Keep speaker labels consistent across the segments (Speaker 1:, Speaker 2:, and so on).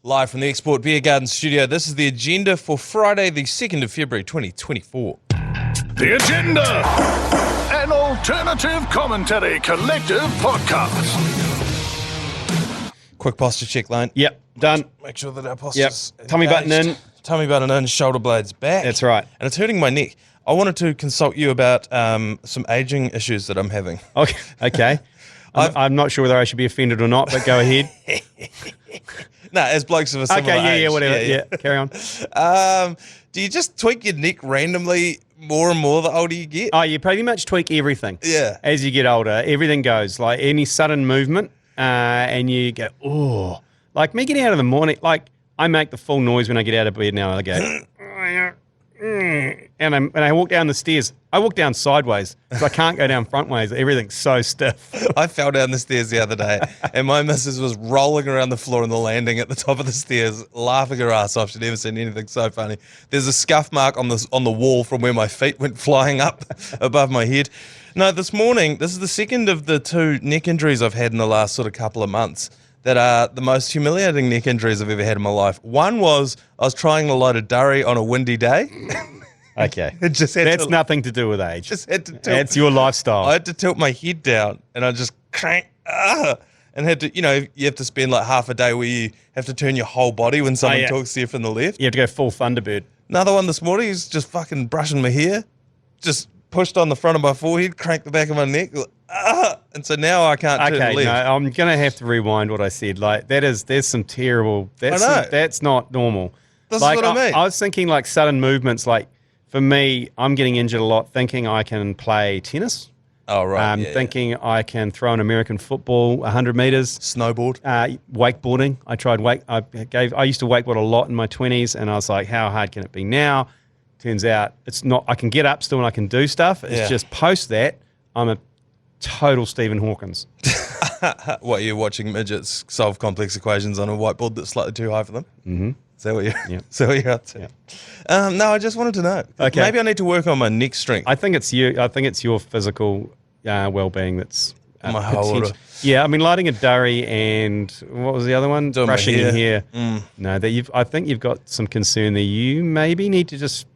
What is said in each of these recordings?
Speaker 1: Live from the Export Beer Garden studio, this is the agenda for Friday, the 2nd of February, 2024.
Speaker 2: The Agenda, an alternative commentary collective podcast.
Speaker 1: Quick posture check, Lane.
Speaker 3: Yep, done.
Speaker 1: Make sure that our posture's
Speaker 3: Tummy button in.
Speaker 1: Tummy button in, shoulder blades back.
Speaker 3: That's right.
Speaker 1: And it's hurting my neck. I wanted to consult you about some aging issues that I'm having.
Speaker 3: Okay. I'm not sure whether I should be offended or not, but go ahead.
Speaker 1: No, as blokes of a similar age.
Speaker 3: Whatever. Yeah, carry on.
Speaker 1: Do you just tweak your neck randomly more and more the older you get?
Speaker 3: Oh, you pretty much tweak everything.
Speaker 1: Yeah.
Speaker 3: As you get older, everything goes. Like any sudden movement, and you go, oh. Like me getting out of the morning, like I make the full noise when I get out of bed now. I go, and I walk down the stairs. I walk down sideways because I can't go down front ways. Everything's so stiff.
Speaker 1: I fell down the stairs the other day, and my missus was rolling around the floor on the landing at the top of the stairs, laughing her ass off. She'd never seen anything so funny. There's a scuff mark on the wall from where my feet went flying up above my head. No, this morning, this is the second of the 2 neck injuries I've had in the last sort of couple of months that are the most humiliating neck injuries I've ever had in my life. One was I was trying to load a durry on a windy day.
Speaker 3: Okay.
Speaker 1: That's
Speaker 3: nothing to do with age.
Speaker 1: Just had to tilt.
Speaker 3: That's your lifestyle.
Speaker 1: I had to tilt my head down and I just crank, and had to, you have to spend like half a day where you have to turn your whole body when someone talks to you from the left.
Speaker 3: You have to go full Thunderbird.
Speaker 1: Another one this morning, he's just fucking brushing my hair, just pushed on the front of my forehead, cranked the back of my neck, and so now I can't turn left.
Speaker 3: No, I'm going to have to rewind what I said. Like there's some terrible, that's not normal.
Speaker 1: This is what I mean.
Speaker 3: I was thinking like sudden movements, like for me, I'm getting injured a lot thinking I can play tennis.
Speaker 1: Oh, right.
Speaker 3: Thinking I can throw an American football 100 meters.
Speaker 1: Snowboard.
Speaker 3: Wakeboarding. I tried I used to wakeboard a lot in my 20s, and I was like, how hard can it be now? Turns out it's not. I can get up still and I can do stuff. It's just post that, I'm a total Stephen Hawkins.
Speaker 1: What, you're watching midgets solve complex equations on a whiteboard that's slightly too high for them?
Speaker 3: Mm-hmm.
Speaker 1: Is that what you're up to? Yeah. No, I just wanted to know.
Speaker 3: Okay.
Speaker 1: Maybe I need to work on my neck strength.
Speaker 3: I think it's you. I think it's your physical well-being that's
Speaker 1: my whole order.
Speaker 3: Yeah, I mean, lighting a durry and what was the other one? Brushing your hair. No, I think you've got some concern there. You maybe need to just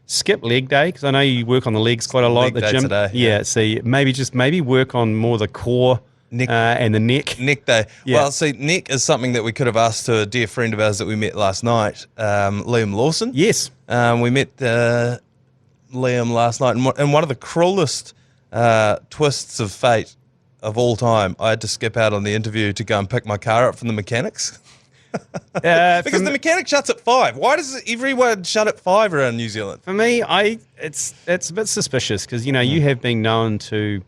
Speaker 3: skip leg day, because I know you work on the legs quite a lot at the gym.
Speaker 1: Today,
Speaker 3: yeah, see, maybe work on more the core. Neck, and the neck.
Speaker 1: Neck day. Yeah. Well, see, neck is something that we could have asked to a dear friend of ours that we met last night, Liam Lawson.
Speaker 3: Yes.
Speaker 1: We met Liam last night, and one of the cruelest twists of fate of all time, I had to skip out on the interview to go and pick my car up from the mechanics. Because the mechanic shuts at 5. Why does everyone shut at 5 around New Zealand?
Speaker 3: For me, it's a bit suspicious, because, you have been known to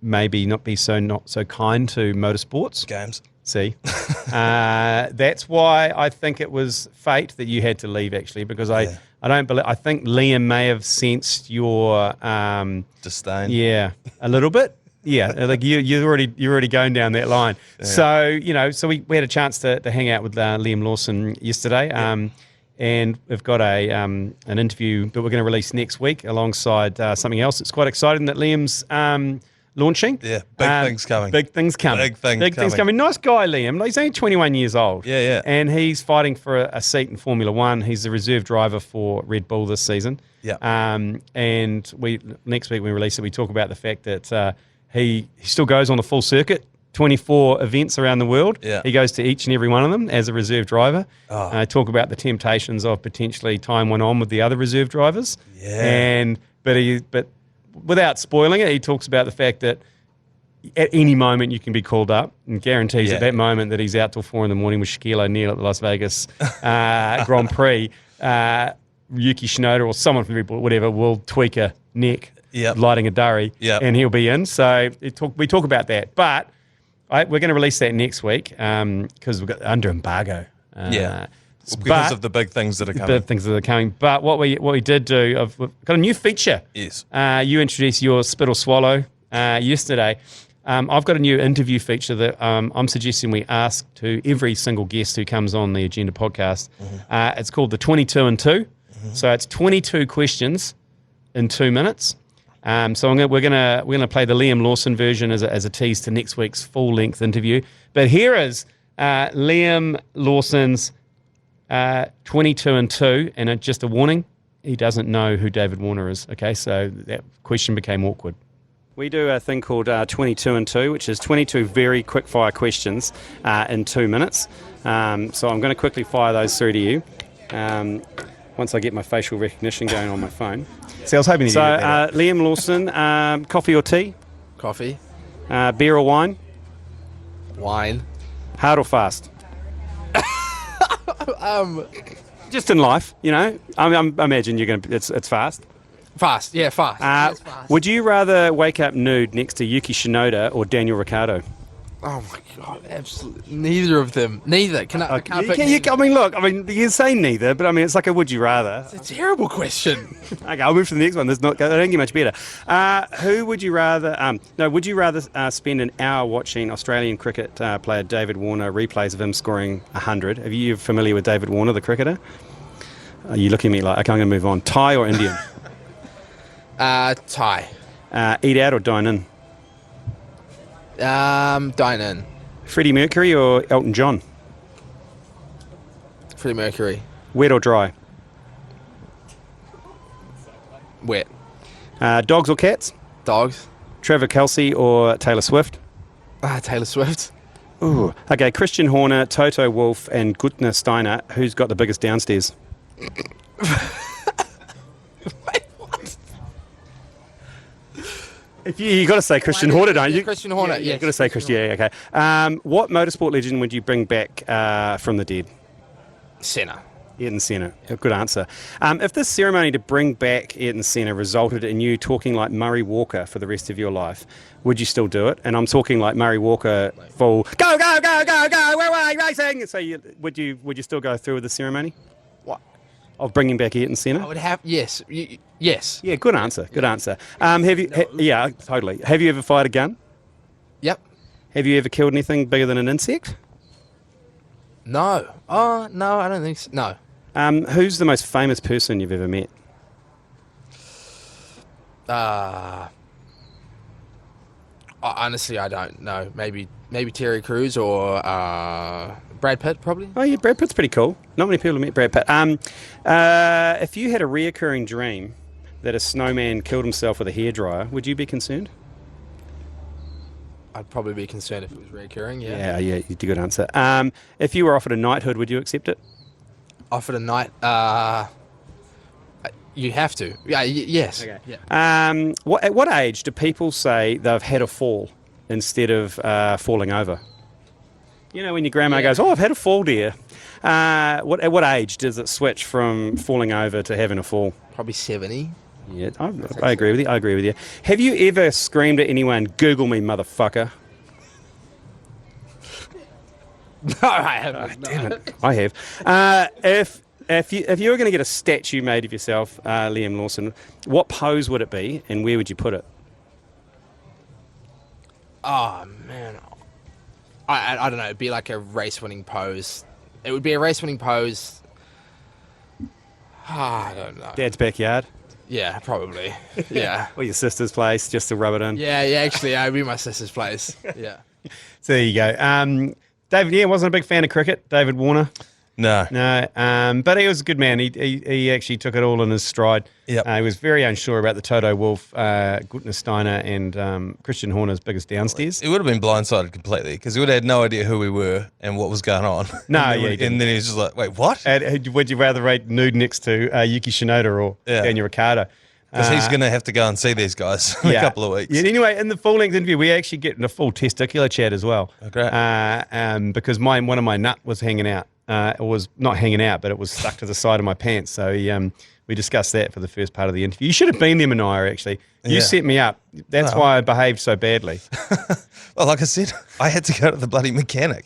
Speaker 3: maybe not so kind to motorsports
Speaker 1: games.
Speaker 3: See, that's why I think it was fate that you had to leave, actually, because I think Liam may have sensed your
Speaker 1: disdain.
Speaker 3: Yeah, a little bit. Yeah, like you're already going down that line. Yeah. So we had a chance to hang out with Liam Lawson yesterday. And we've got an interview that we're going to release next week alongside something else. It's quite exciting that Liam's launching.
Speaker 1: Yeah, big things coming.
Speaker 3: Big things coming. Big things coming. Nice guy, Liam. He's only 21 years old.
Speaker 1: Yeah.
Speaker 3: And he's fighting for a seat in Formula One. He's the reserve driver for Red Bull this season.
Speaker 1: Yeah.
Speaker 3: And next week when we release it, we talk about the fact that he still goes on the full circuit. 24 events around the world.
Speaker 1: Yeah.
Speaker 3: He goes to each and every one of them as a reserve driver. Talk about the temptations of potentially tying one on with the other reserve drivers.
Speaker 1: Yeah.
Speaker 3: But without spoiling it, he talks about the fact that at any moment you can be called up, and guarantees at that moment that he's out till 4 a.m. with Shaquille O'Neal at the Las Vegas Grand Prix, Yuki Tsunoda or someone from Red Bull, whatever, will tweak a neck, lighting a durry, and he'll be in. So we talk about that. But we're going to release that next week because we've got under embargo.
Speaker 1: Because of the big things that are coming.
Speaker 3: But what we did do, we've got a new feature.
Speaker 1: Yes.
Speaker 3: You introduced your Spit or Swallow yesterday. I've got a new interview feature that I'm suggesting we ask to every single guest who comes on the Agenda podcast. Mm-hmm. It's called the 22 and 2. Mm-hmm. So it's 22 questions in 2 minutes. So we're gonna play the Liam Lawson version as a tease to next week's full length interview. But here is Liam Lawson's 22-2, and just a warning, he doesn't know who David Warner is. Okay, so that question became awkward. We do a thing called 22-2, which is 22 very quick-fire questions in 2 minutes. So I'm going to quickly fire those through to you once I get my facial recognition going on my phone.
Speaker 1: See, I was hoping you
Speaker 3: So, Liam Lawson, coffee or tea?
Speaker 4: Coffee.
Speaker 3: Beer or wine?
Speaker 4: Wine.
Speaker 3: Hard or fast? Just in life, you know. I imagine you're going to. It's fast.
Speaker 4: Fast. Yeah, fast. Yes, fast.
Speaker 3: Would you rather wake up nude next to Yuki Shinoda or Daniel Ricciardo?
Speaker 4: Oh my god, absolutely neither of them. Neither. Can I? I can't pick neither.
Speaker 3: I mean, look. I mean, you can say neither, but I mean, it's like a would you rather.
Speaker 4: It's a terrible question.
Speaker 3: Okay, I'll move to the next one. They don't get much better. Who would you rather? Would you rather spend an hour watching Australian cricket player David Warner replays of him scoring 100? Are you familiar with David Warner, the cricketer? Are you looking at me like, okay, I'm going to move on. Thai or Indian?
Speaker 4: Thai.
Speaker 3: Eat out or dine in?
Speaker 4: Dine in.
Speaker 3: Freddie Mercury or Elton John?
Speaker 4: Freddie Mercury.
Speaker 3: Wet or dry?
Speaker 4: Wet.
Speaker 3: Dogs or cats?
Speaker 4: Dogs.
Speaker 3: Trevor Kelsey or Taylor Swift?
Speaker 4: Taylor Swift.
Speaker 3: Ooh. Okay, Christian Horner, Toto Wolff, and Gutner Steiner. Who's got the biggest downstairs?
Speaker 4: Wait, what?
Speaker 3: You got to say Christian Horner, don't you?
Speaker 4: Christian Horner.
Speaker 3: Yeah,
Speaker 4: Yeah,
Speaker 3: you got to say Christian. Yeah, okay. What motorsport legend would you bring back from the dead?
Speaker 4: Senna.
Speaker 3: Ayrton Senna. Good answer. If this ceremony to bring back Ayrton Senna resulted in you talking like Murray Walker for the rest of your life, would you still do it? And I'm talking like Murray Walker, full go, go, go, go, go, where are you racing? So would you still go through with the ceremony?
Speaker 4: What?
Speaker 3: Of bringing back Ayrton Senna?
Speaker 4: I would have. Yes. Yes.
Speaker 3: Yeah, good answer. Good answer. Have you? Yeah, totally. Have you ever fired a gun?
Speaker 4: Yep.
Speaker 3: Have you ever killed anything bigger than an insect?
Speaker 4: No. Oh no, I don't think so. No.
Speaker 3: Who's the most famous person you've ever met?
Speaker 4: Honestly, I don't know. Maybe Terry Crews or Brad Pitt, probably.
Speaker 3: Oh yeah, Brad Pitt's pretty cool. Not many people have met Brad Pitt. If you had a reoccurring dream that a snowman killed himself with a hairdryer, would you be concerned?
Speaker 4: I'd probably be concerned if it was recurring. Yeah.
Speaker 3: Yeah, you did a good answer. If you were offered a knighthood, would you accept it?
Speaker 4: Offered a night. You have to. Yeah. Yes.
Speaker 3: Okay.
Speaker 4: Yeah.
Speaker 3: At what age do people say they've had a fall instead of falling over? You know, when your grandma goes, "Oh, I've had a fall, dear." At what age does it switch from falling over to having a fall?
Speaker 4: Probably 70.
Speaker 3: Yeah, I agree with you. I agree with you. Have you ever screamed at anyone, "Google me, motherfucker"?
Speaker 4: No, I haven't.
Speaker 3: Damn it. I have. If you were going to get a statue made of yourself, Liam Lawson, what pose would it be and where would you put it?
Speaker 4: Oh man, I don't know. It'd be like a race-winning pose. It would be a race-winning pose. I don't know.
Speaker 3: Dad's backyard?
Speaker 4: Yeah, probably. Yeah.
Speaker 3: Or your sister's place, just to rub it in?
Speaker 4: Yeah. Actually, I'd be my sister's place. Yeah.
Speaker 3: So there you go. David, wasn't a big fan of cricket. David Warner.
Speaker 1: No.
Speaker 3: But he was a good man. He actually took it all in his stride.
Speaker 1: Yep.
Speaker 3: He was very unsure about the Toto Wolff, Gutner Steiner, and Christian Horner's biggest downstairs.
Speaker 1: He would have been blindsided completely because he would have had no idea who we were and what was going on.
Speaker 3: No,
Speaker 1: and then he was just like, "Wait, what?"
Speaker 3: And would you rather rate nude next to Yuki Shinoda or Daniel Ricciardo?
Speaker 1: Because he's going to have to go and see these guys in a couple of weeks.
Speaker 3: Yeah, anyway, in the full-length interview, we actually get in a full testicular chat as well.
Speaker 1: Oh, great.
Speaker 3: Because one of my nut was hanging out. It was not hanging out, but it was stuck to the side of my pants. So we discussed that for the first part of the interview. You should have been there, Manaia, actually. You set me up. That's why I behaved so badly.
Speaker 1: Well, like I said, I had to go to the bloody mechanic.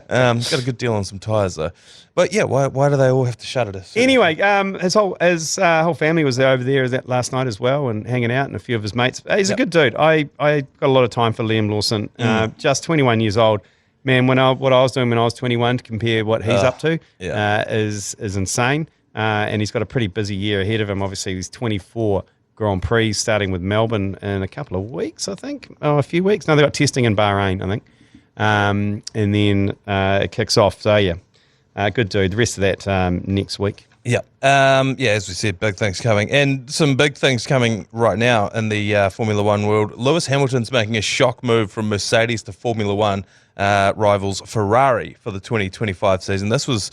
Speaker 1: Got a good deal on some tyres, though. But yeah, why do they all have to shut at us?
Speaker 3: Anyway, his whole family was over there last night as well and hanging out, and a few of his mates. He's a good dude. I got a lot of time for Liam Lawson. Just 21 years old. Man, what I was doing when I was 21 to compare what he's up to is insane. And he's got a pretty busy year ahead of him. Obviously, he's 24 Grand Prix starting with Melbourne in a couple of weeks, I think. Oh, a few weeks. No, they've got testing in Bahrain, I think. and then it kicks off. So, yeah, good dude. The rest of that next week.
Speaker 1: Yeah. As we said, big things coming. And some big things coming right now in the Formula One world. Lewis Hamilton's making a shock move from Mercedes to Formula One rivals Ferrari for the 2025 season. This was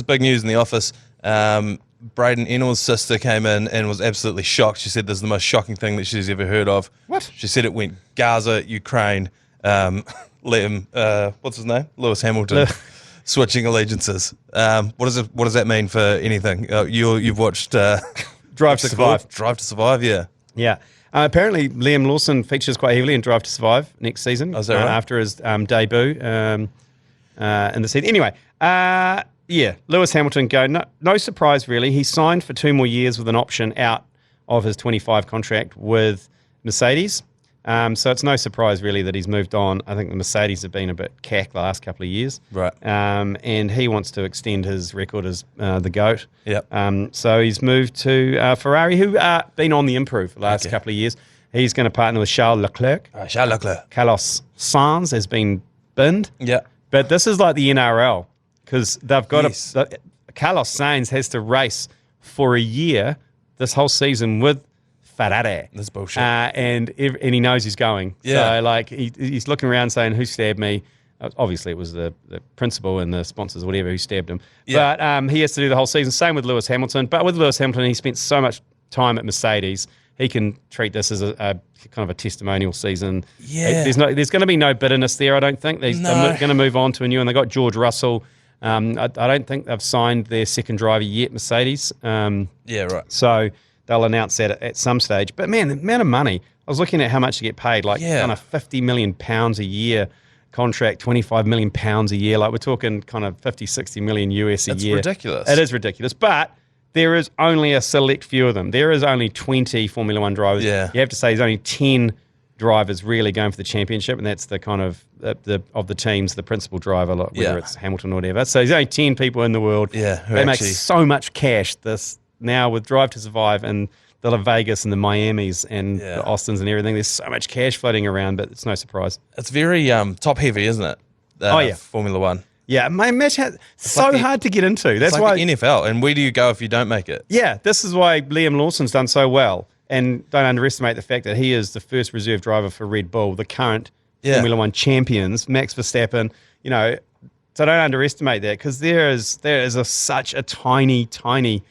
Speaker 1: big news in the office. Braden Ennell's sister came in and was absolutely shocked. She said this is the most shocking thing that she's ever heard of.
Speaker 3: What?
Speaker 1: She said it went Gaza, Ukraine, what's his name? Lewis Hamilton. Switching allegiances. What does that mean for anything? You've watched
Speaker 3: Drive to Survive.
Speaker 1: Drive to Survive, yeah.
Speaker 3: Yeah. Apparently, Liam Lawson features quite heavily in Drive to Survive next season.
Speaker 1: Oh, is that right?
Speaker 3: After his debut in the season. Anyway, Lewis Hamilton no surprise really. He signed for 2 more years with an option out of his 25 contract with Mercedes. So it's no surprise really that he's moved on. I think the Mercedes have been a bit cack the last couple of years.
Speaker 1: Right.
Speaker 3: And he wants to extend his record as the GOAT.
Speaker 1: Yep.
Speaker 3: So he's moved to Ferrari, who been on the improve the last couple of years. He's going to partner with Charles Leclerc. Carlos Sainz has been binned.
Speaker 1: Yeah.
Speaker 3: But this is like the NRL because they've got Carlos Sainz has to race for a year this whole season with Ferrari.
Speaker 1: That's bullshit.
Speaker 3: And he knows he's going.
Speaker 1: Yeah.
Speaker 3: So like he's looking around saying, who stabbed me? Obviously it was the principal and the sponsors, whatever, who stabbed him.
Speaker 1: Yeah.
Speaker 3: But he has to do the whole season. Same with Lewis Hamilton. But with Lewis Hamilton, he spent so much time at Mercedes. He can treat this as a kind of a testimonial season.
Speaker 1: Yeah.
Speaker 3: There's going to be no bitterness there, I don't think. They're going to move on to a new one. They got George Russell. I don't think they've signed their second driver yet, Mercedes.
Speaker 1: Yeah, right.
Speaker 3: So they'll announce that at some stage. But man, the amount of money, I was looking at how much you get paid, like kind of £50 million a year contract, £25 million a year. Like we're talking kind of 50, 60 million US a year.
Speaker 1: It's ridiculous.
Speaker 3: It is ridiculous. But there is only a select few of them. There is only 20 Formula One drivers.
Speaker 1: Yeah.
Speaker 3: You have to say there's only 10 drivers really going for the championship, and that's the kind of of the teams, the principal driver, like whether it's Hamilton or whatever. So there's only 10 people in the world.
Speaker 1: Yeah,
Speaker 3: they make so much cash now with Drive to Survive and the Vegas and the Miamis and the Austins and everything. There's so much cash floating around, but it's no surprise.
Speaker 1: It's very top heavy, isn't it? Formula One.
Speaker 3: Yeah, my match hard to get into. That's
Speaker 1: why the NFL. And where do you go if you don't make it?
Speaker 3: Yeah, this is why Liam Lawson's done so well. And don't underestimate the fact that he is the first reserve driver for Red Bull, the current Formula One champions, Max Verstappen. So don't underestimate that because there is such a tiny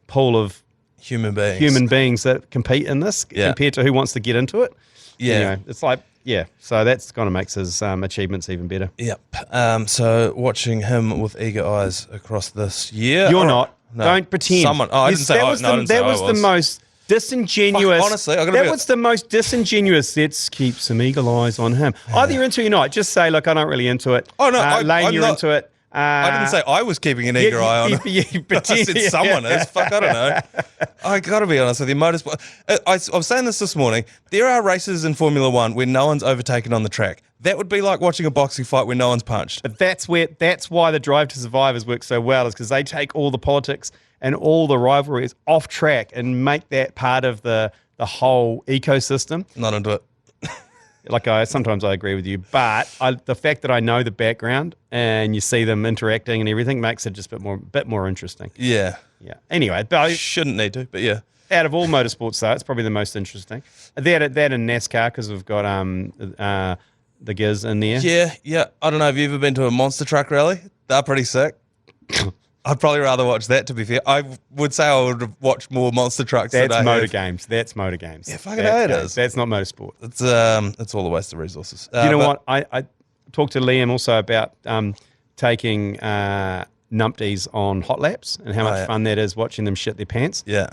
Speaker 3: pool of
Speaker 1: human beings
Speaker 3: that compete in this compared to who wants to get into it.
Speaker 1: Yeah,
Speaker 3: it's like. Yeah, so that's kind of makes his achievements even better.
Speaker 1: Yep. So watching him with eager eyes across this year.
Speaker 3: You're not. No. Don't pretend.
Speaker 1: Someone. Oh, I didn't say.
Speaker 3: That was the most disingenuous.
Speaker 1: Honestly,
Speaker 3: that was the most disingenuous. Let's keep some eagle eyes on him. Either you're into it or not. Just say, look, I'm not really into it.
Speaker 1: Oh no,
Speaker 3: Lane, you're into it.
Speaker 1: I didn't say I was keeping an eager eye on him. I said someone is. Fuck, I don't know. I got to be honest with you. Motorsport. I was saying this morning. There are races in Formula One where no one's overtaken on the track. That would be like watching a boxing fight where no one's punched.
Speaker 3: But that's why the Drive to Survive has worked so well, is because they take all the politics and all the rivalries off track and make that part of the whole ecosystem.
Speaker 1: Not into it.
Speaker 3: Sometimes I agree with you, but the fact that I know the background and you see them interacting and everything makes it just a bit more interesting.
Speaker 1: Yeah.
Speaker 3: Yeah. Anyway, but
Speaker 1: shouldn't need to, but yeah.
Speaker 3: Out of all motorsports, though, it's probably the most interesting. That in NASCAR because we've got the Giz in there.
Speaker 1: Yeah. I don't know. Have you ever been to a monster truck rally? They're pretty sick. I'd probably rather watch that, to be fair. I would say I would watch more monster trucks.
Speaker 3: That's motor games. That's motor games.
Speaker 1: Yeah, fucking hell it is.
Speaker 3: That's not motorsport.
Speaker 1: It's all a waste of resources.
Speaker 3: You know what? I talked to Liam also about taking numpties on hot laps and how much fun that is watching them shit their pants.
Speaker 1: Yeah.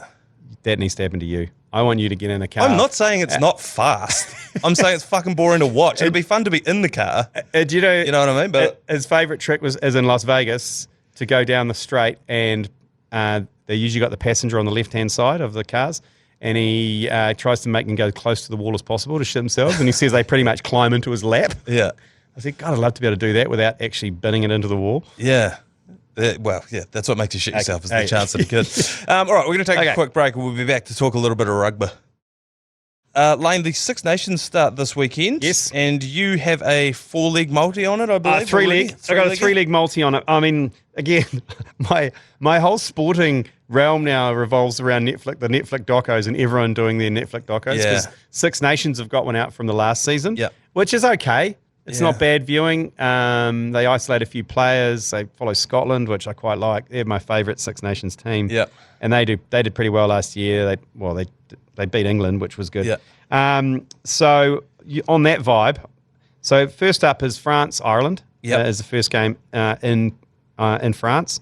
Speaker 3: That needs to happen to you. I want you to get in a car.
Speaker 1: I'm not saying it's not fast. I'm saying it's fucking boring to watch. It'd be fun to be in the car.
Speaker 3: You know
Speaker 1: what I mean? But
Speaker 3: his favourite trick is in Las Vegas to go down the straight, and they usually got the passenger on the left-hand side of the cars, and he tries to make them go close to the wall as possible to shit themselves, and he says they pretty much climb into his lap.
Speaker 1: Yeah.
Speaker 3: I said, God, I'd love to be able to do that without actually binning it into the wall.
Speaker 1: Yeah. That's what makes you shit yourself is the chance that it could. All right, we're going to take a quick break and we'll be back to talk a little bit of rugby. Lane, the Six Nations start this weekend.
Speaker 3: Yes.
Speaker 1: And you have a 4-leg multi on it, I believe.
Speaker 3: Three-leg. I got a 3-leg multi on it. I mean, again, my whole sporting realm now revolves around the Netflix docos and everyone doing their Netflix docos.
Speaker 1: Yeah.
Speaker 3: Because Six Nations have got one out from the last season,
Speaker 1: Yep.
Speaker 3: which is okay. It's
Speaker 1: Yeah.
Speaker 3: not bad viewing. They isolate a few players. They follow Scotland, which I quite like. They're my favourite Six Nations team.
Speaker 1: Yep.
Speaker 3: And they did pretty well last year. They beat England, which was good.
Speaker 1: Yep.
Speaker 3: So on that vibe, so first up is France-Ireland.
Speaker 1: Yep.
Speaker 3: Is the first game in France.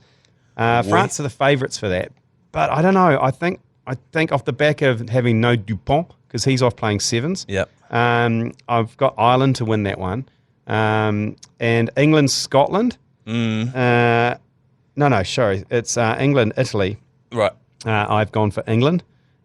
Speaker 3: France are the favourites for that, but I don't know. I think off the back of having no Dupont because he's off playing sevens.
Speaker 1: Yep.
Speaker 3: I've got Ireland to win that one, and England-Scotland. Sorry, it's England-Italy.
Speaker 1: Right.
Speaker 3: I've gone for England.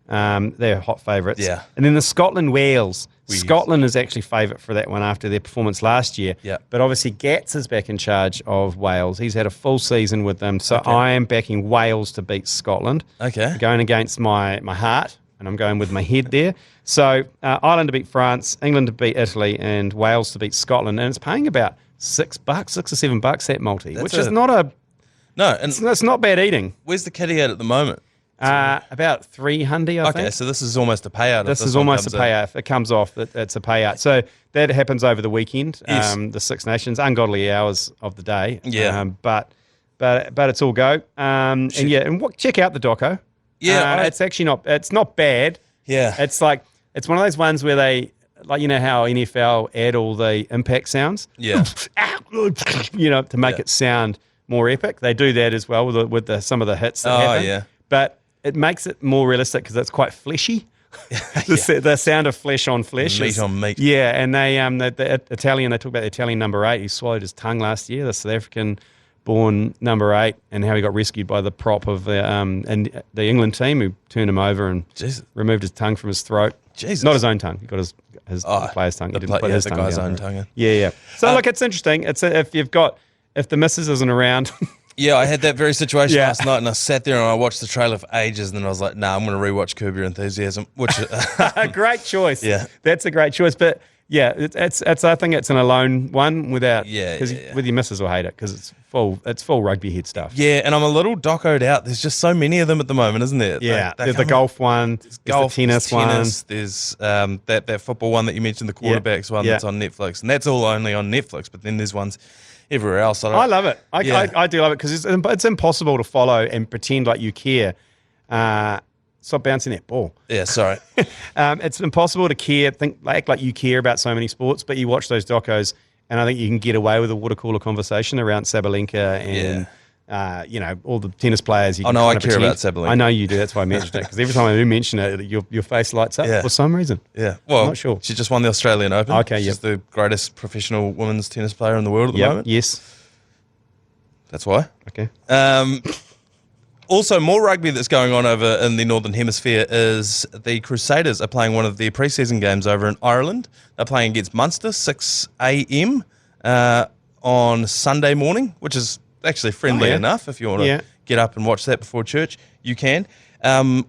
Speaker 3: They're hot favourites.
Speaker 1: Yeah.
Speaker 3: And then the Scotland-Wales. Scotland is actually favourite for that one after their performance last year.
Speaker 1: Yeah.
Speaker 3: But obviously Gats is back in charge of Wales. He's had a full season with them. So I am backing Wales to beat Scotland.
Speaker 1: Okay.
Speaker 3: Going against my heart, and I'm going with my head there. So Ireland to beat France, England to beat Italy, and Wales to beat Scotland. And it's paying about $6, $6 or $7 that multi, which is not
Speaker 1: No, and
Speaker 3: it's not bad eating.
Speaker 1: where's the kitty at the moment?
Speaker 3: About 300, I think.
Speaker 1: Okay, so this is almost a payout.
Speaker 3: This
Speaker 1: if
Speaker 3: is
Speaker 1: one
Speaker 3: almost a
Speaker 1: comes in.
Speaker 3: payout. If it comes off, it's a payout. So that happens over the weekend.
Speaker 1: Yes.
Speaker 3: The Six Nations, ungodly hours of the day.
Speaker 1: Yeah.
Speaker 3: But it's all go. Check out the doco.
Speaker 1: Yeah,
Speaker 3: it's actually it's not bad.
Speaker 1: Yeah.
Speaker 3: It's like it's one of those ones where they like how NFL add all the impact sounds.
Speaker 1: Yeah.
Speaker 3: To make it sound more epic. They do that as well with some of the hits that happen.
Speaker 1: Yeah.
Speaker 3: But it makes it more realistic because it's quite fleshy. The sound of flesh on flesh.
Speaker 1: Meat on meat.
Speaker 3: Yeah, and the Italian, they talk about the Italian number 8. He swallowed his tongue last year, the South African-born number 8, and how he got rescued by the prop of the England team who turned him over and removed his tongue from his throat.
Speaker 1: Jesus.
Speaker 3: Not his own tongue. He got his player's tongue. He didn't put his tongue
Speaker 1: guy's
Speaker 3: down.
Speaker 1: own tongue in.
Speaker 3: Yeah. So look, it's interesting. It's if the missus isn't around.
Speaker 1: Yeah, I had that very situation
Speaker 3: Yeah.
Speaker 1: last night, and I sat there and I watched the trailer for ages, and then I was like, "Nah, I'm going to rewatch Curb Your Enthusiasm." Which,
Speaker 3: A great choice.
Speaker 1: Yeah.
Speaker 3: That's a great choice. But yeah, it's I think it's an alone one without because with your missus will hate it because it's full rugby head stuff.
Speaker 1: yeah, and I'm a little docoed out. There's just so many of them at the moment, isn't there?
Speaker 3: Yeah.
Speaker 1: They
Speaker 3: There's the
Speaker 1: come
Speaker 3: golf one. There's
Speaker 1: golf,
Speaker 3: the tennis one.
Speaker 1: There's that football one that you mentioned, the quarterbacks one
Speaker 3: Yeah.
Speaker 1: that's on Netflix, and that's all only on Netflix. But then there's ones everywhere else.
Speaker 3: I love it. I do love it because it's impossible to follow and pretend like you care. Stop bouncing that ball.
Speaker 1: Yeah, sorry.
Speaker 3: It's impossible to act like you care about so many sports, but you watch those docos, and I think you can get away with a water cooler conversation around Sabalenka and all the tennis players. You
Speaker 1: I care about Sabalenka.
Speaker 3: I know you do. That's why I mentioned it because every time I do mention it, your face lights up for some reason.
Speaker 1: Yeah, well,
Speaker 3: not sure.
Speaker 1: She just won the Australian Open.
Speaker 3: Okay,
Speaker 1: She's the greatest professional women's tennis player in the world at the moment.
Speaker 3: Yes.
Speaker 1: That's why.
Speaker 3: Okay.
Speaker 1: Also, more rugby that's going on over in the Northern Hemisphere is the Crusaders are playing one of their pre-season games over in Ireland. They're playing against Munster, 6 a.m. On Sunday morning, which is actually friendly enough. If you want to get up and watch that before church, you can.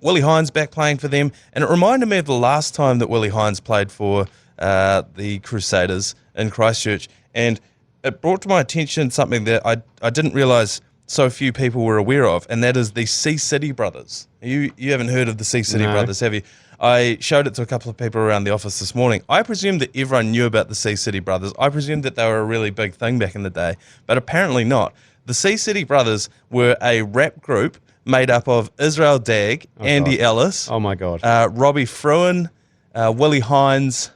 Speaker 1: Willie Hines back playing for them. And it reminded me of the last time that Willie Hines played for the Crusaders in Christchurch. And it brought to my attention something that I didn't realise so few people were aware of, and that is the Sea City Brothers. You haven't heard of the Sea City Brothers, have you? I showed it to a couple of people around the office this morning. I presumed that everyone knew about the Sea City Brothers. I presumed that they were a really big thing back in the day, but apparently not. The Sea City Brothers were a rap group made up of Israel Dagg, Andy Ellis,
Speaker 3: Oh my God.
Speaker 1: Robbie Fruin, Willie Hines,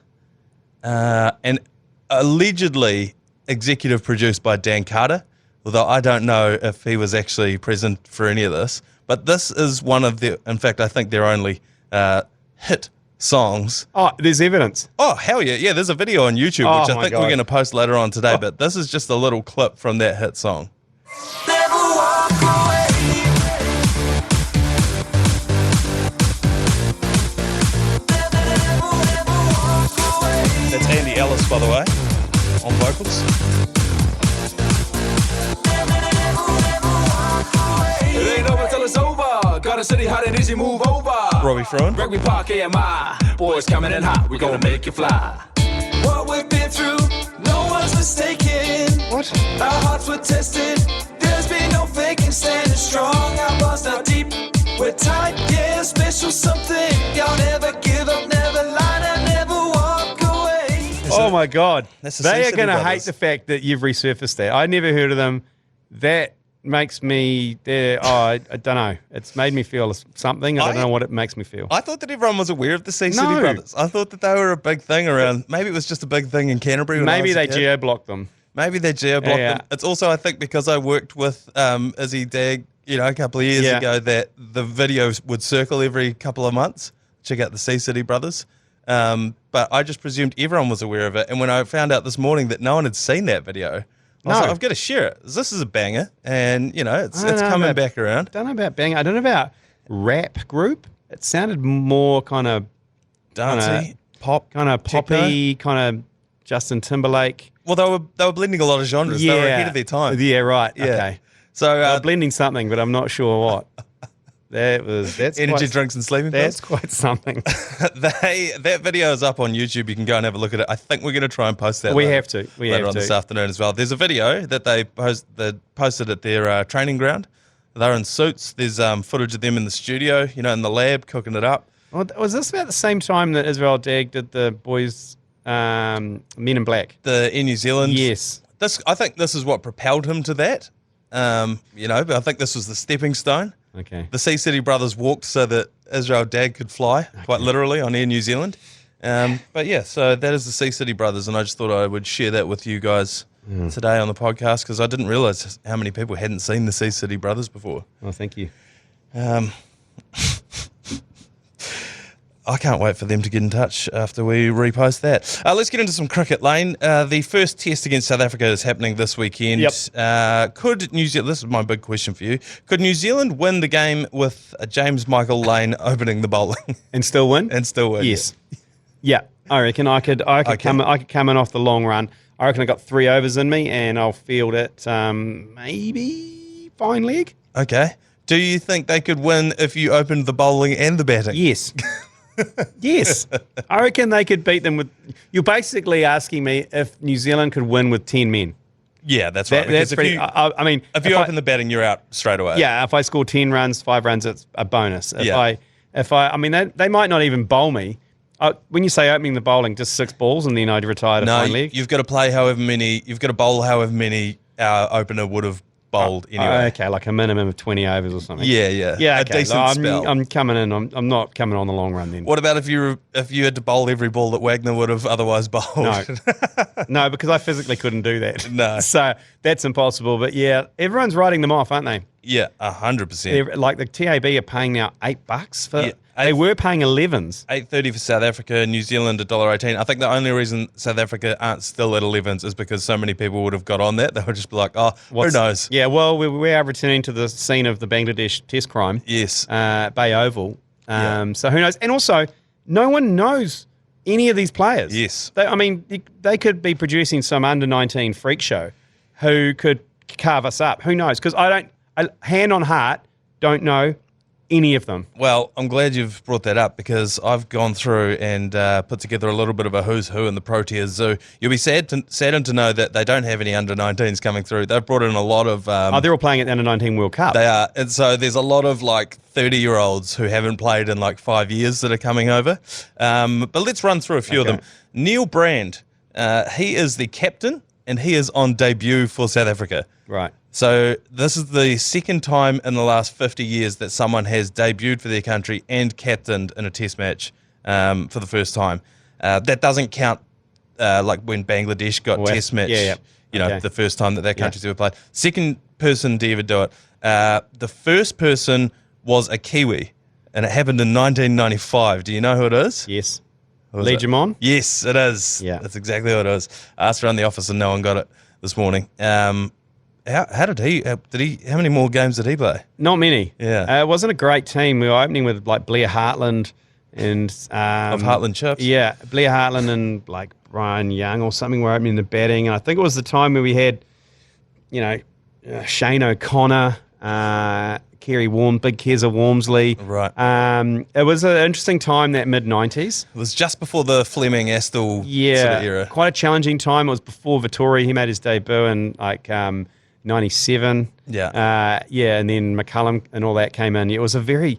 Speaker 1: and allegedly executive produced by Dan Carter, although I don't know if he was actually present for any of this. But this is one of their, in fact, I think their only hit songs.
Speaker 3: Oh, there's evidence.
Speaker 1: Oh, hell yeah. Yeah, there's a video on YouTube,
Speaker 3: Oh,
Speaker 1: which I
Speaker 3: my
Speaker 1: think
Speaker 3: God.
Speaker 1: we're going to post later on today, but this is just a little clip from that hit song.
Speaker 5: Never walk away.
Speaker 1: That's Andy Ellis, by the way, on vocals.
Speaker 5: It ain't over till it's over. Gotta Motor City, hot and easy, move over.
Speaker 1: Robbie Fruin.
Speaker 5: Rugby Park, AMI. Boys coming in hot, we gonna make you fly. What we've been through, no one's mistaken.
Speaker 3: What?
Speaker 5: Our hearts were tested. There's been no faking, standing strong. Our bars now deep. We're tight, yeah, special something. Y'all never give up, never lie, and never walk away.
Speaker 3: Oh my God.
Speaker 1: That's the
Speaker 3: They
Speaker 1: Sea
Speaker 3: are
Speaker 1: City
Speaker 3: going to hate
Speaker 1: Brothers.
Speaker 3: the fact that you've resurfaced that. I never heard of them. That makes me, I don't know. It's made me feel something. I don't know what it makes me feel.
Speaker 1: I thought that everyone was aware of the Sea City
Speaker 3: No.
Speaker 1: Brothers. I thought that they were a big thing around. Maybe it was just a big thing in Canterbury. When I
Speaker 3: Maybe
Speaker 1: was a
Speaker 3: they
Speaker 1: kid.
Speaker 3: geo-blocked them.
Speaker 1: Maybe they geo-blocked
Speaker 3: Yeah.
Speaker 1: them. It's also, I think, because I worked with Izzy Dag, a couple of years
Speaker 3: Yeah.
Speaker 1: ago, that the videos would circle every couple of months. Check out the Sea City Brothers. But I just presumed everyone was aware of it. And when I found out this morning that no one had seen that video, I was
Speaker 3: No.
Speaker 1: like, I've got to share it. This is a banger. And, it's
Speaker 3: I don't know
Speaker 1: coming
Speaker 3: about-
Speaker 1: back around.
Speaker 3: I don't know about Bang. I don't know about rap group. It sounded more kind of
Speaker 1: Dancey, pop,
Speaker 3: poppy, kind of Justin Timberlake.
Speaker 1: Well, they were blending a lot of genres. They were ahead of their time.
Speaker 3: Yeah, right.
Speaker 1: Yeah.
Speaker 3: Okay.
Speaker 1: So
Speaker 3: They're blending something, but I'm not sure what. That's
Speaker 1: energy
Speaker 3: quite,
Speaker 1: drinks and sleeping
Speaker 3: That's
Speaker 1: pills.
Speaker 3: quite something.
Speaker 1: That video is up on YouTube. You can go and have a look at it. I think we're going to try and post that.
Speaker 3: We
Speaker 1: later-
Speaker 3: have to. We
Speaker 1: later
Speaker 3: have
Speaker 1: on
Speaker 3: to.
Speaker 1: this afternoon as well. There's a video that they posted at their training ground. They're in suits. There's footage of them in the studio, in the lab cooking it up.
Speaker 3: Well, was this about the same time that Israel Dag did the boys Men in Black?
Speaker 1: In New Zealand.
Speaker 3: Yes.
Speaker 1: I think this is what propelled him to that. But I think this was the stepping stone.
Speaker 3: Okay.
Speaker 1: The Sea City Brothers walked so that Israel Dag could fly, quite literally, on Air New Zealand. But yeah, so that is the Sea City Brothers, and I just thought I would share that with you guys today on the podcast because I didn't realise how many people hadn't seen the Sea City Brothers before.
Speaker 3: Oh, thank you.
Speaker 1: I can't wait for them to get in touch after we repost that. Let's get into some cricket, Lane. The first test against South Africa is happening this weekend.
Speaker 3: Yep.
Speaker 1: Could New Zealand, this is my big question for you, could New Zealand win the game with James Michael Lane opening the bowling
Speaker 3: And still win?
Speaker 1: and still win?
Speaker 3: Yes. Yeah, I reckon I could come in off the long run. I reckon I got 3 overs in me, and I'll field it maybe fine leg.
Speaker 1: Okay. Do you think they could win if you opened the bowling and the batting?
Speaker 3: Yes. Yes. I reckon they could beat them with. You're basically asking me if New Zealand could win with 10 men.
Speaker 1: Yeah, that's right.
Speaker 3: That's
Speaker 1: Because
Speaker 3: pretty. I mean,
Speaker 1: if you open the batting, you're out straight away.
Speaker 3: yeah, if I score 10 runs, 5 runs, it's a bonus.
Speaker 1: Yeah.
Speaker 3: I mean, they might not even bowl me. When you say opening the bowling, just 6 balls and then I'd retire to
Speaker 1: No,
Speaker 3: fine leg.
Speaker 1: you've got to play however many. You've got to bowl however many our opener would have bowled anyway.
Speaker 3: Okay, like a minimum of 20 overs or something.
Speaker 1: Yeah, yeah.
Speaker 3: Yeah,
Speaker 1: A
Speaker 3: okay.
Speaker 1: decent spell.
Speaker 3: I'm coming in. I'm not coming on the long run then.
Speaker 1: What about if you had to bowl every ball that Wagner would have otherwise bowled?
Speaker 3: No. No, because I physically couldn't do that.
Speaker 1: No.
Speaker 3: So that's impossible. But yeah, everyone's writing them off, aren't they?
Speaker 1: Yeah, 100%.
Speaker 3: Like the TAB are paying now $8 for.
Speaker 1: Yeah,
Speaker 3: They were paying 11s.
Speaker 1: $8.30 for South Africa, New Zealand $1.18. I think the only reason South Africa aren't still at 11s is because so many people would have got on that. They would just be like, who knows?
Speaker 3: Yeah, well, we are returning to the scene of the Bangladesh test crime.
Speaker 1: Yes.
Speaker 3: Bay Oval.
Speaker 1: Yeah.
Speaker 3: So who knows? And also, no one knows any of these players.
Speaker 1: Yes.
Speaker 3: They could be producing some under-19 freak show who could carve us up. Who knows? Because hand on heart, don't know any of them.
Speaker 1: Well, I'm glad you've brought that up because I've gone through and put together a little bit of a who's who in the Proteas zoo. You'll be saddened to know that they don't have any under-19s coming through. They've brought in a lot of...
Speaker 3: They're all playing at the under-19 World Cup.
Speaker 1: They are. And so there's a lot of 30-year-olds who haven't played in 5 years that are coming over. But let's run through a few of them. Neil Brand, he is the captain and he is on debut for South Africa.
Speaker 3: Right.
Speaker 1: So this is the second time in the last 50 years that someone has debuted for their country and captained in a test match for the first time. That doesn't count when Bangladesh got test match, the first time that country's ever played. Second person to ever do it. The first person was a Kiwi, and it happened in 1995. Do you know who it is?
Speaker 3: Yes.
Speaker 1: Who is
Speaker 3: Lee
Speaker 1: it?
Speaker 3: Jamon?
Speaker 1: Yes, it is.
Speaker 3: Yeah.
Speaker 1: That's exactly what it is. I asked around the office and no one got it this morning. How did he? How many more games did he play?
Speaker 3: Not many.
Speaker 1: Yeah.
Speaker 3: It wasn't a great team. We were opening with Blair Hartland and
Speaker 1: Of Heartland Chips?
Speaker 3: Yeah, Blair Hartland and Brian Young or something were opening the batting. And I think it was the time where we had, Shane O'Connor, Big Keza Wormsley.
Speaker 1: Right.
Speaker 3: It was an interesting time, that mid-90s.
Speaker 1: It was just before the Fleming Astle sort of era.
Speaker 3: Quite a challenging time. It was before Vittori. He made his debut in 97.
Speaker 1: Yeah.
Speaker 3: And then McCullum and all that came in. It was a very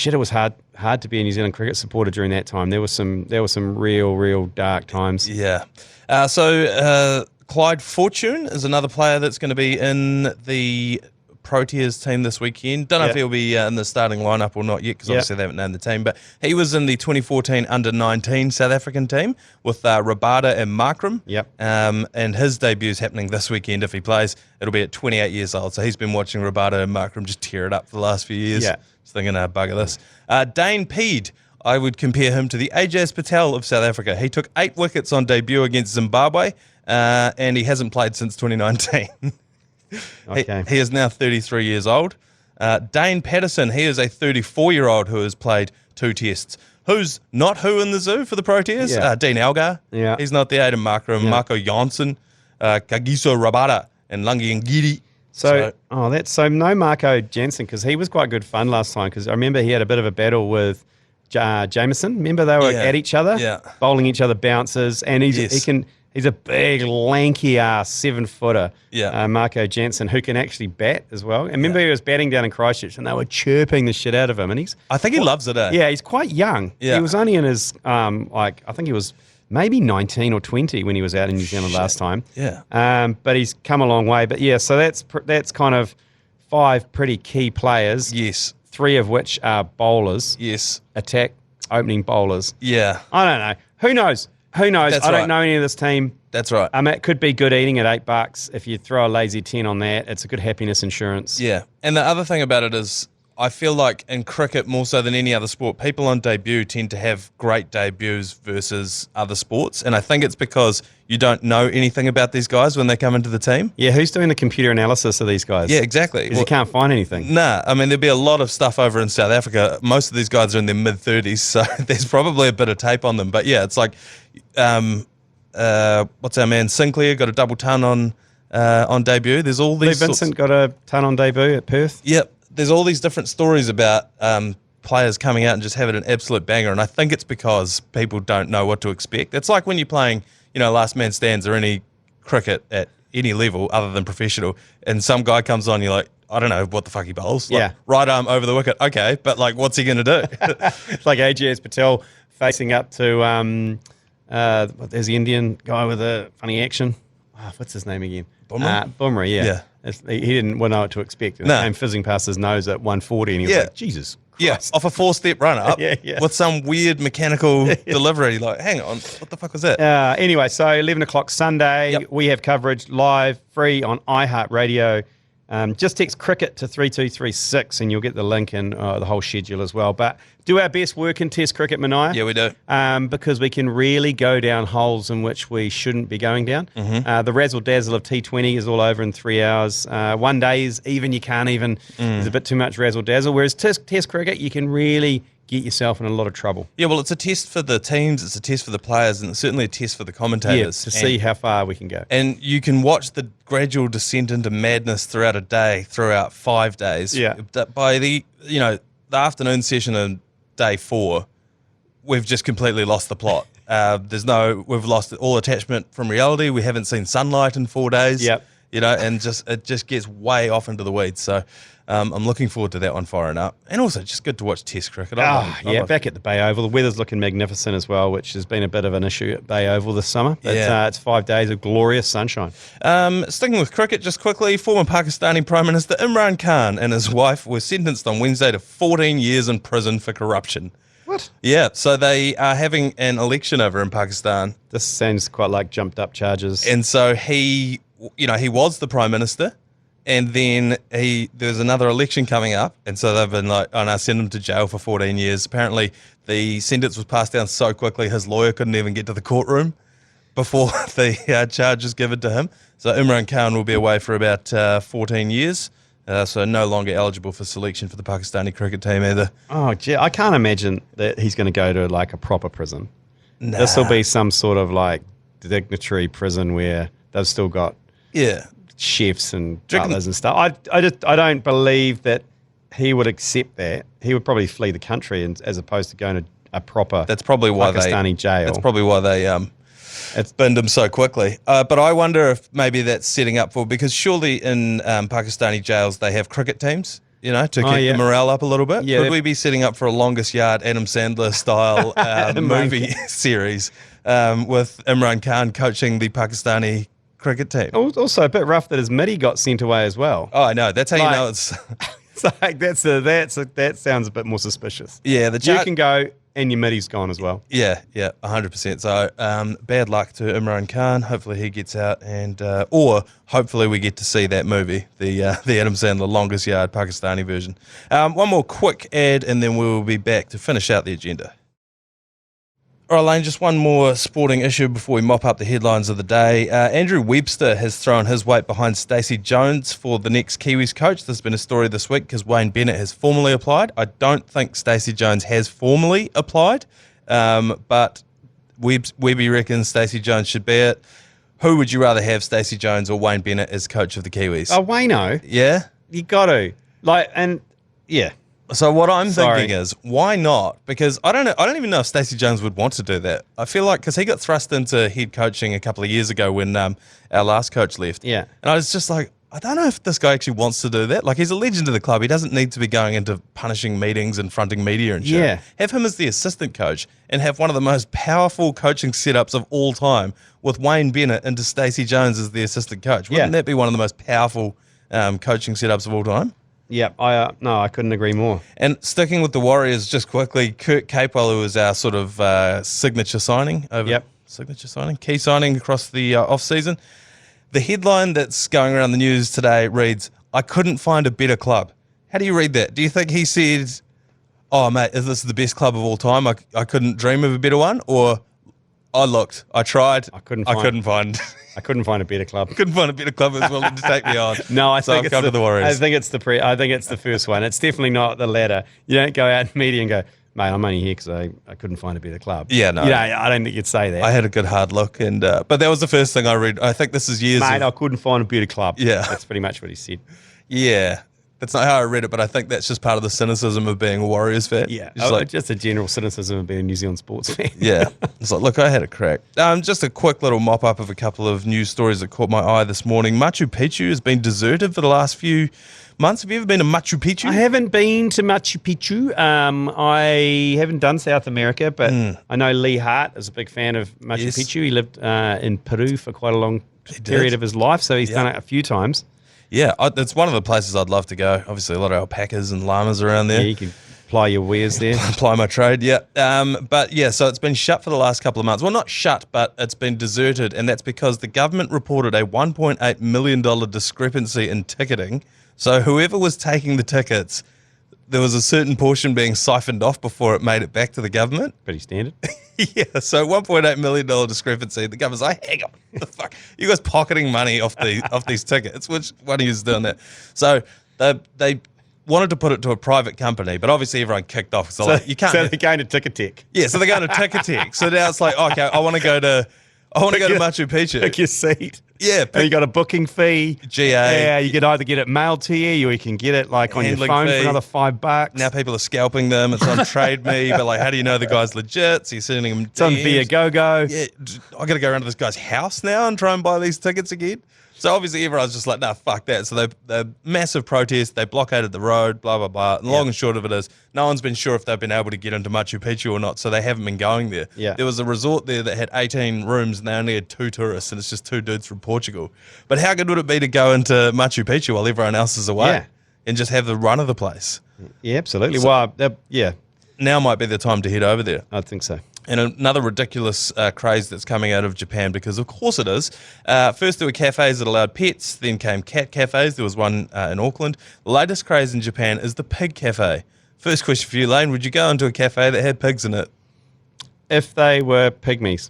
Speaker 3: it was hard to be a New Zealand cricket supporter during that time. There were some real dark times.
Speaker 1: Yeah. Clyde Fortune is another player that's going to be in the Proteas team this weekend. Don't know if he'll be in the starting lineup or not yet, because obviously they haven't named the team, but he was in the 2014 under-19 South African team with Rabada and Markram. And his debute's happening this weekend if he plays. It'll be at 28 years old, so he's been watching Rabada and Markram just tear it up for the last few years. Just thinking, bugger this. Dane Peed, I would compare him to the Ajaz Patel of South Africa. He took 8 wickets on debut against Zimbabwe, and he hasn't played since 2019.
Speaker 3: Okay.
Speaker 1: He is now 33 years old. Dane Patterson, he is a 34-year-old who has played 2 tests. Who's not who in the zoo for the Proteas? Dean Elgar. He's not there. Aidan Markram, Marco Janssen, Kagiso Rabada, and Langi Ngidi.
Speaker 3: So no Marco Jansen, because he was quite good fun last time, because I remember he had a bit of a battle with Jameson. Remember they were at each other, bowling each other bounces, and he's a big, lanky ass 7-footer, Marco Jansen, who can actually bat as well. And remember he was batting down in Christchurch, and they were chirping the shit out of him. And
Speaker 1: I think he loves it,
Speaker 3: Yeah, he's quite young.
Speaker 1: Yeah.
Speaker 3: He was only in his, I think he was maybe 19 or 20 when he was out in New Zealand last time. But he's come a long way. But so that's kind of 5 pretty key players.
Speaker 1: Yes.
Speaker 3: 3 of which are bowlers.
Speaker 1: Yes.
Speaker 3: Attack, opening bowlers.
Speaker 1: Yeah.
Speaker 3: I don't know. Who knows? I don't know any of this team.
Speaker 1: That's right.
Speaker 3: It could be good eating at $8. If you throw a lazy 10 on that, it's a good happiness insurance.
Speaker 1: Yeah. And the other thing about it is, I feel like in cricket, more so than any other sport, people on debut tend to have great debuts versus other sports. And I think it's because you don't know anything about these guys when they come into the team.
Speaker 3: Yeah, who's doing the computer analysis of these guys?
Speaker 1: Yeah, exactly.
Speaker 3: Because you can't find anything.
Speaker 1: Nah, I mean, there'd be a lot of stuff over in South Africa. Most of these guys are in their mid-30s, so there's probably a bit of tape on them. But yeah, it's like, what's our man Sinclair got a double ton on debut. There's all these.
Speaker 3: Lee Vincent got a ton on debut at Perth.
Speaker 1: Yep. There's all these different stories about players coming out and just having an absolute banger, and I think it's because people don't know what to expect. It's like when you're playing, last man stands or any cricket at any level other than professional, and some guy comes on, you're like, I don't know what the fuck he bowls. Like, right arm over the wicket, okay, but like, what's he going to do?
Speaker 3: It's like Ajaz Patel facing up to there's the Indian guy with a funny action. What's his name again? Bumrah, yeah. He didn't know what to expect. And it came fizzing past his nose at 140, and he was like, Jesus Christ.
Speaker 1: Off a 4-step run up
Speaker 3: Yeah.
Speaker 1: with some weird mechanical delivery. Like, hang on, what the fuck was that?
Speaker 3: Anyway, so 11 o'clock Sunday, we have coverage live, free on iHeartRadio. Just text cricket to 3236 and you'll get the link and the whole schedule as well. But do our best work in Test cricket, Manaia.
Speaker 1: Yeah, we do.
Speaker 3: Because we can really go down holes in which we shouldn't be going down. The razzle-dazzle of T20 is all over in 3 hours. 1 day is even, you can't even. There's a bit too much razzle-dazzle. Whereas Test cricket, you can really get yourself in a lot of trouble.
Speaker 1: Yeah, well, it's a test for the teams, it's a test for the players, and it's certainly a test for the commentators.
Speaker 3: To see how far we can go.
Speaker 1: And you can watch the gradual descent into madness throughout a day, throughout 5 days.
Speaker 3: Yeah.
Speaker 1: By the afternoon session of day 4, we've just completely lost the plot. We've lost all attachment from reality. We haven't seen sunlight in 4 days.
Speaker 3: Yep.
Speaker 1: And it just gets way off into the weeds. So I'm looking forward to that one firing up. And also just good to watch Test cricket.
Speaker 3: Back at the Bay Oval. The weather's looking magnificent as well, which has been a bit of an issue at Bay Oval this summer. But it's 5 days of glorious sunshine.
Speaker 1: Sticking with cricket just quickly, former Pakistani Prime Minister Imran Khan and his wife were sentenced on Wednesday to 14 years in prison for corruption.
Speaker 3: What?
Speaker 1: Yeah, so they are having an election over in Pakistan.
Speaker 3: This sounds quite like jumped up charges.
Speaker 1: And so he was the Prime Minister, and then there's another election coming up, and so they've been like, oh no, send him to jail for 14 years. Apparently the sentence was passed down so quickly his lawyer couldn't even get to the courtroom before the charge was given to him. So Imran Khan will be away for about 14 years, so no longer eligible for selection for the Pakistani cricket team either.
Speaker 3: Oh, gee, I can't imagine that he's going to go to like a proper prison. This will be some sort of like dignitary prison where they've still got chefs and
Speaker 1: Do you reckon-
Speaker 3: butlers and stuff. I don't believe that he would accept that. He would probably flee the country as opposed to going to a proper
Speaker 1: That's probably why
Speaker 3: Pakistani jail.
Speaker 1: That's probably why they binned him so quickly. But I wonder if maybe that's setting up for, because surely in Pakistani jails they have cricket teams, to keep the morale up a little bit.
Speaker 3: Yeah,
Speaker 1: Could we be setting up for a longest yard Adam Sandler style movie series with Imran Khan coaching the Pakistani cricket team?
Speaker 3: Also a bit rough that his midi got sent away as well.
Speaker 1: Oh, I know. That's how you
Speaker 3: Like-
Speaker 1: know it's.
Speaker 3: It's like that sounds a bit more suspicious.
Speaker 1: Yeah, the
Speaker 3: You can go and your midi's gone as well.
Speaker 1: Yeah, 100%. So bad luck to Imran Khan. Hopefully he gets out, and or hopefully we get to see that movie, the Adam Sandler longest yard Pakistani version. One more quick ad, and then we will be back to finish out the agenda. All right, Lane, just one more sporting issue before we mop up the headlines of the day. Andrew Webster has thrown his weight behind Stacey Jones for the next Kiwis coach. There's been a story this week because Wayne Bennett has formally applied. I don't think Stacey Jones has formally applied, but Webby reckons Stacey Jones should be it. Who would you rather have, Stacey Jones or Wayne Bennett as coach of the Kiwis?
Speaker 3: Oh, Wayno,
Speaker 1: Yeah?
Speaker 3: you got to. Yeah.
Speaker 1: So what I'm
Speaker 3: Sorry.
Speaker 1: thinking is, why not? Because I don't even know if Stacey Jones would want to do that. I feel like, because he got thrust into head coaching a couple of years ago when our last coach left.
Speaker 3: Yeah.
Speaker 1: And I was just like, I don't know if this guy actually wants to do that. Like, he's a legend of the club. He doesn't need to be going into punishing meetings and fronting media and shit.
Speaker 3: Yeah.
Speaker 1: Have him as the assistant coach and have one of the most powerful coaching setups of all time with Wayne Bennett into Stacey Jones as the assistant coach. Wouldn't that be one of the most powerful coaching setups of all time?
Speaker 3: Yeah, I couldn't agree more.
Speaker 1: And sticking with the Warriors, just quickly, Kurt Capewell, who was our sort of signature signing, key signing across the off-season. The headline that's going around the news today reads, "I couldn't find a better club." How do you read that? Do you think he said, "Oh, mate, is this the best club of all time? I couldn't dream of a better one," or "I looked, I tried, I couldn't find
Speaker 3: I couldn't find a better club.
Speaker 1: couldn't find a better club that was willing to take me on."
Speaker 3: No, I
Speaker 1: So
Speaker 3: think
Speaker 1: I've come to the Warriors.
Speaker 3: I think it's the first one. It's definitely not the latter. You don't go out in media and go, "Mate, I'm only here because I couldn't find a better club."
Speaker 1: Yeah, no.
Speaker 3: I don't think you'd say that.
Speaker 1: I had a good hard look, and but that was the first thing I read. I think this is years.
Speaker 3: Mate, I couldn't find a better club.
Speaker 1: Yeah.
Speaker 3: That's pretty much what he said.
Speaker 1: Yeah. That's not how I read it, but I think that's just part of the cynicism of being a Warriors fan.
Speaker 3: Yeah,
Speaker 1: Just
Speaker 3: just a general cynicism of being a New Zealand sports fan.
Speaker 1: yeah. It's like, look, I had a crack. Just a quick little mop up of a couple of news stories that caught my eye this morning. Machu Picchu has been deserted for the last few months. Have you ever been to Machu Picchu?
Speaker 3: I haven't been to Machu Picchu. I haven't done South America, but I know Lee Hart is a big fan of Machu
Speaker 1: Yes.
Speaker 3: Picchu. He lived in Peru for quite a long
Speaker 1: did.
Speaker 3: period of his life, so he's done it a few times.
Speaker 1: Yeah, it's one of the places I'd love to go. Obviously, a lot of alpacas and llamas around there.
Speaker 3: Yeah, you can ply your wares there.
Speaker 1: Apply my trade, yeah. But yeah, so it's been shut for the last couple of months. Well, not shut, but it's been deserted, and that's because the government reported a $1.8 million discrepancy in ticketing. So whoever was taking the tickets, there was a certain portion being siphoned off before it made it back to the government.
Speaker 3: Pretty standard.
Speaker 1: Yeah, so $1.8 million discrepancy. The government's like, hang on, the fuck? You guys pocketing money off these tickets. Which one of you is doing that? So they wanted to put it to a private company, but obviously everyone kicked off. So like, you can't.
Speaker 3: So they're going to Ticketek.
Speaker 1: Yeah, so they're going to Ticketek. So now it's like, okay, I want to go to Machu Picchu.
Speaker 3: Pick your seat.
Speaker 1: Yeah,
Speaker 3: And you got a booking fee.
Speaker 1: GA.
Speaker 3: Yeah, you can either get it mailed to you or you can get it like on your
Speaker 1: Handling
Speaker 3: phone
Speaker 1: fee.
Speaker 3: for another $5.
Speaker 1: Now people are scalping them. It's on Trade Me, but like, how do you know the guy's legit? So you're sending them.
Speaker 3: It's on
Speaker 1: DMs.
Speaker 3: Via Go.
Speaker 1: Yeah, I got to go around to this guy's house now and try and buy these tickets again. So obviously everyone's just like, nah, fuck that. So they massive protest. They blockaded the road, blah, blah, blah. And long and short of it is, no one's been sure if they've been able to get into Machu Picchu or not, so they haven't been going there.
Speaker 3: Yeah.
Speaker 1: There was a resort there that had 18 rooms and they only had 2 tourists, and it's just 2 dudes from Portugal. But how good would it be to go into Machu Picchu while everyone else is away
Speaker 3: Yeah.
Speaker 1: and just have the run of the place?
Speaker 3: Yeah, absolutely.
Speaker 1: So-
Speaker 3: Yeah,
Speaker 1: Now might be the time to head over there.
Speaker 3: I think so.
Speaker 1: And another ridiculous craze that's coming out of Japan, because of course it is. First there were cafes that allowed pets, then came cat cafes. There was one in Auckland. The latest craze in Japan is the pig cafe. First question for you, Lane. Would you go into a cafe that had pigs in it?
Speaker 3: If they were pygmies.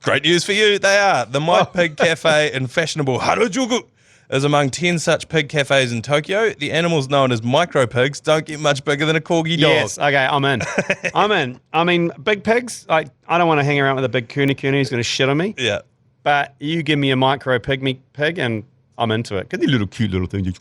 Speaker 1: Great news for you. They are. The My Pig Cafe in fashionable Harajuku is among 10 such pig cafes in Tokyo. The animals known as micro pigs don't get much bigger than a corgi dog.
Speaker 3: Yes, okay, I'm in. I'm in. I mean, big pigs, I don't want to hang around with a big cooney who's going to shit on me.
Speaker 1: Yeah.
Speaker 3: But you give me a micro pygmy pig and I'm into it. Because they're little cute little things.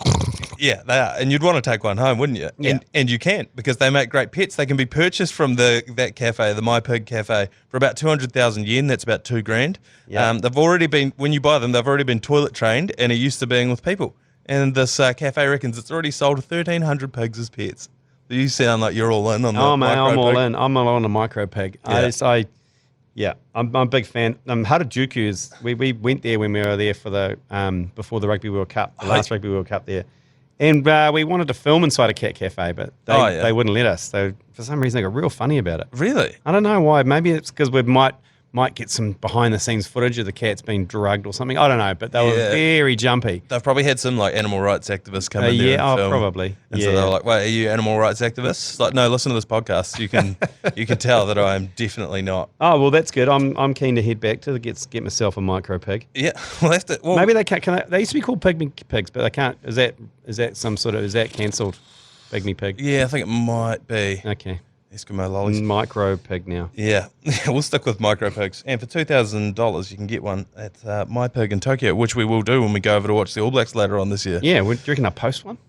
Speaker 1: Yeah, they are. And you'd want to take one home, wouldn't you?
Speaker 3: Yeah.
Speaker 1: And you can, because they make great pets. They can be purchased from that cafe, the My Pig Cafe, for about 200,000 yen. That's about $2,000.
Speaker 3: Yeah.
Speaker 1: They've already been, when you buy them, they've already been toilet trained and are used to being with people. And this cafe reckons it's already sold 1,300 pigs as pets. You sound like you're all in on the
Speaker 3: Oh, man, I'm all
Speaker 1: pig.
Speaker 3: in. I'm all on a micro pig.
Speaker 1: Yeah.
Speaker 3: I'm a big fan. Harajuku is, we went there when we were there for the before the Rugby World Cup, the last Rugby World Cup there. And we wanted to film inside a cat cafe, but they wouldn't let us. So for some reason, they got real funny about it.
Speaker 1: Really?
Speaker 3: I don't know why. Maybe it's because we might get some behind-the-scenes footage of the cats being drugged or something. I don't know, but they were very jumpy.
Speaker 1: They've probably had some like animal rights activists come in there and film.
Speaker 3: Probably.
Speaker 1: And so they're like, "Wait, are you animal rights activists?" It's like, no, listen to this podcast. You can tell that I am definitely not.
Speaker 3: Oh well, that's good. I'm keen to head back to get myself a micro pig.
Speaker 1: Yeah, well, that's it. Well,
Speaker 3: Maybe they can't. They used to be called pygmy pigs, but they can't. Is that some sort of? Is that cancelled? Pygmy pig.
Speaker 1: yeah, I think it might be
Speaker 3: Okay.
Speaker 1: Eskimo lollies.
Speaker 3: Micro pig now.
Speaker 1: Yeah, we'll stick with micro pigs. And for $2,000, you can get one at My Pig in Tokyo, which we will do when we go over to watch the All Blacks later on this year.
Speaker 3: Yeah. Do you reckon I'll post one?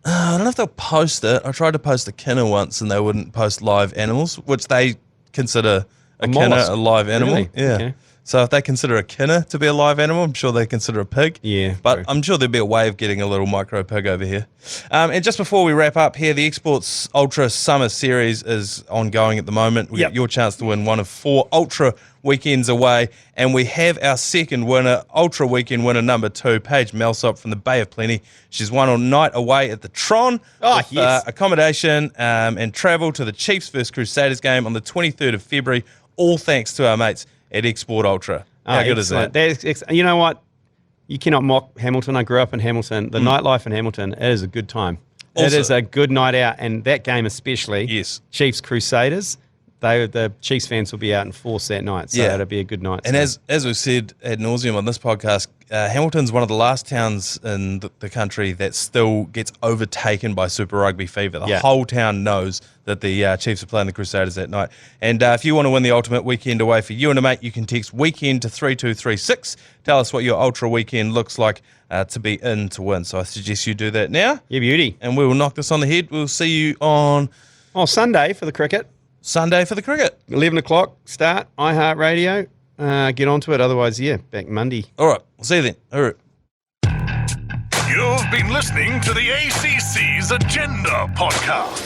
Speaker 1: I don't know if they'll post it. I tried to post a kinner once, and they wouldn't post live animals, which they consider a kinner
Speaker 3: mollusk.
Speaker 1: a live animal.
Speaker 3: Really?
Speaker 1: Yeah.
Speaker 3: Okay.
Speaker 1: So if they consider a kinner to be a live animal, I'm sure they consider a pig.
Speaker 3: Yeah,
Speaker 1: But
Speaker 3: true.
Speaker 1: I'm sure there'd be a way of getting a little micro pig over here. And just before we wrap up here, the Exports Ultra Summer Series is ongoing at the moment. We get your chance to win one of 4 Ultra weekends away. And we have our second winner, Ultra Weekend winner number 2, Paige Melsop from the Bay of Plenty. She's won a night away at the Tron. With, accommodation and travel to the Chiefs vs Crusaders game on the 23rd of February. All thanks to our mates at Export Ultra. How good is that?
Speaker 3: You know what? You cannot mock Hamilton. I grew up in Hamilton. The nightlife in Hamilton, it is a good time. It
Speaker 1: Also-
Speaker 3: is a good night out, and that game especially.
Speaker 1: Yes.
Speaker 3: Chiefs Crusaders. The Chiefs fans will be out in force that night, so it'll be a good night.
Speaker 1: And as we've said ad nauseum on this podcast, Hamilton's one of the last towns in the country that still gets overtaken by Super Rugby fever. The whole town knows that the Chiefs are playing the Crusaders that night. And if you want to win the ultimate weekend away for you and a mate, you can text weekend to 3236. Tell us what your ultra weekend looks like to be in to win. So I suggest you do that now.
Speaker 3: Yeah, beauty.
Speaker 1: And we will knock this on the head. We'll see you on
Speaker 3: Sunday for the cricket.
Speaker 1: Sunday for the cricket.
Speaker 3: 11 o'clock start, iHeartRadio. Get onto it. Otherwise, back Monday.
Speaker 1: All right. We'll see you then. All right.
Speaker 2: You've been listening to the ACC's Agenda podcast.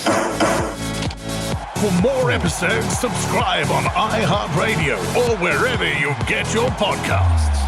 Speaker 2: For more episodes, subscribe on iHeartRadio or wherever you get your podcasts.